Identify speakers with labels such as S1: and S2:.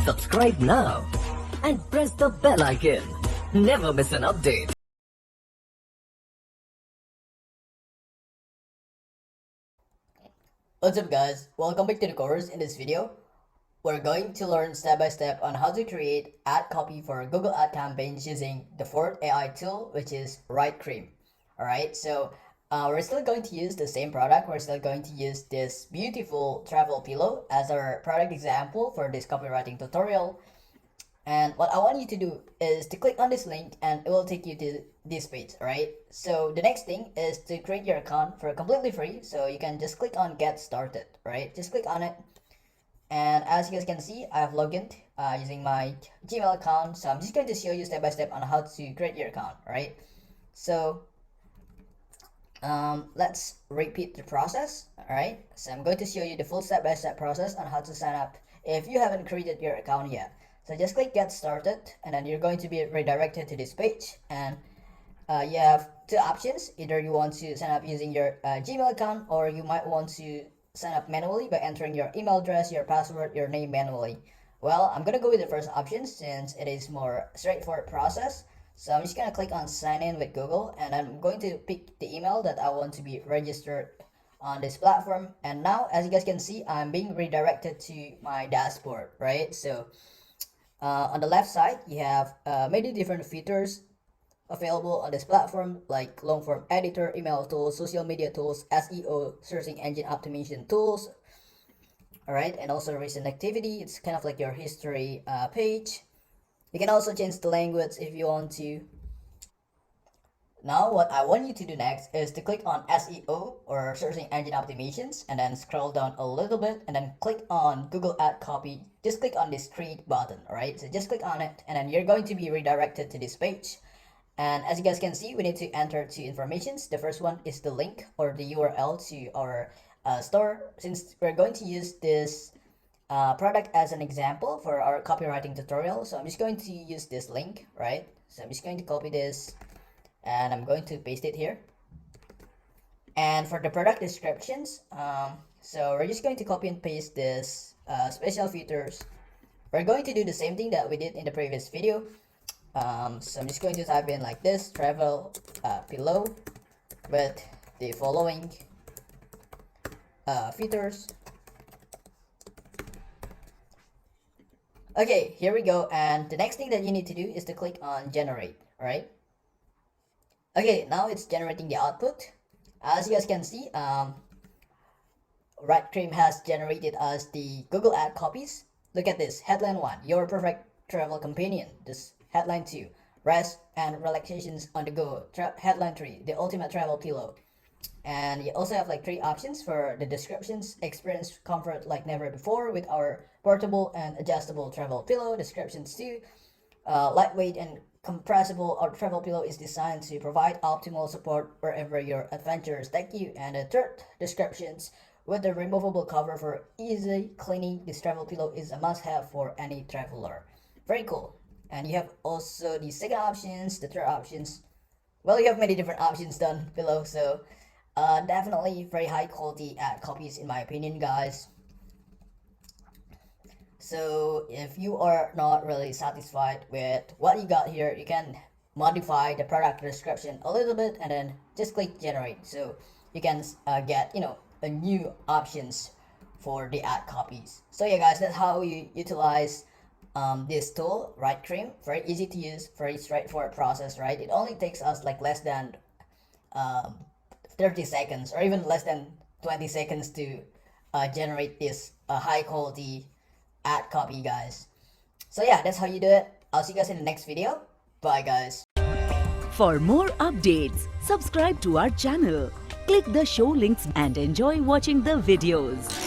S1: Subscribe now and press the bell icon. Never miss an update.
S2: What's up guys, welcome back to the course. In this video, we're going to learn step by step on how to create ad copy for Google ad campaigns using the fourth AI tool, which is WriteCream. Alright, so we're still going to use the same product. We're still going to use this beautiful travel pillow as our product example for this copywriting tutorial. And what I want you to do is to click on this link and it will take you to this page. Alright, so the next thing is to create your account for completely free. So you can just click on get started. Right, just click on it, and as you guys can see, I have logged in using my Gmail account. So I'm just going to show you step by step on how to create your account. Right, so let's repeat the process. Alright, so I'm going to show you the full step by step process on how to sign up if you haven't created your account yet. So just click get started, and then you're going to be redirected to this page, and you have two options. Either you want to sign up using your Gmail account, or you might want to sign up manually by entering your email address, your password, your name manually. Well, I'm gonna go with the first option since it is more straightforward process. So I'm just gonna click on sign in with Google, and I'm going to pick the email that I want to be registered on this platform. And now, as you guys can see, I'm being redirected to my dashboard. Right, so on the left side, you have many different features available on this platform, like long form editor, email tools, social media tools, SEO, searching engine optimization tools. Alright, and also recent activity. It's kind of like your history page. You can also change the language if you want to. Now what I want you to do next is to click on SEO or searching engine optimizations, and then scroll down a little bit and then click on Google Ad Copy. Just click on this create button. Alright, so just click on it, and then you're going to be redirected to this page. And as you guys can see, we need to enter two informations. The first one is the link or the URL to our store. Since we're going to use this product as an example for our copywriting tutorial, so I'm just going to use this link. Right, so I'm just going to copy this and I'm going to paste it here. And for the product descriptions, so we're just going to copy and paste this special features. We're going to do the same thing that we did in the previous video. So I'm just going to type in like this, travel pillow with the following features. Okay, here we go. And the next thing that you need to do is to click on generate. Right, okay, now it's generating the output. As you guys can see, WriteCream has generated us the Google ad copies. Look at this. Headline 1, your perfect travel companion. This headline 2, rest and relaxations on the go. Headline 3, the ultimate travel pillow. And you also have like 3 options for the descriptions. Experience comfort like never before with our portable and adjustable travel pillow. Descriptions 2, lightweight and compressible. Our travel pillow is designed to provide optimal support wherever your adventures take you. And the third descriptions, with the removable cover for easy cleaning, this travel pillow is a must-have for any traveler. Very cool. And you have also the second options, the third options. Well, you have many different options down below, so definitely very high quality ad copies in my opinion, guys. So if you are not really satisfied with what you got here, you can modify the product description a little bit and then just click generate, so you can get a new options for the ad copies. So yeah guys, that's how you utilize this tool, WriteCream. Very easy to use, very straightforward process. Right, it only takes us like less than 30 seconds or even less than 20 seconds to generate this high quality ad copy, guys. So yeah, that's how you do it. I'll see you guys in the next video. Bye guys.
S3: For more updates, subscribe to our channel, click the show links and enjoy watching the videos.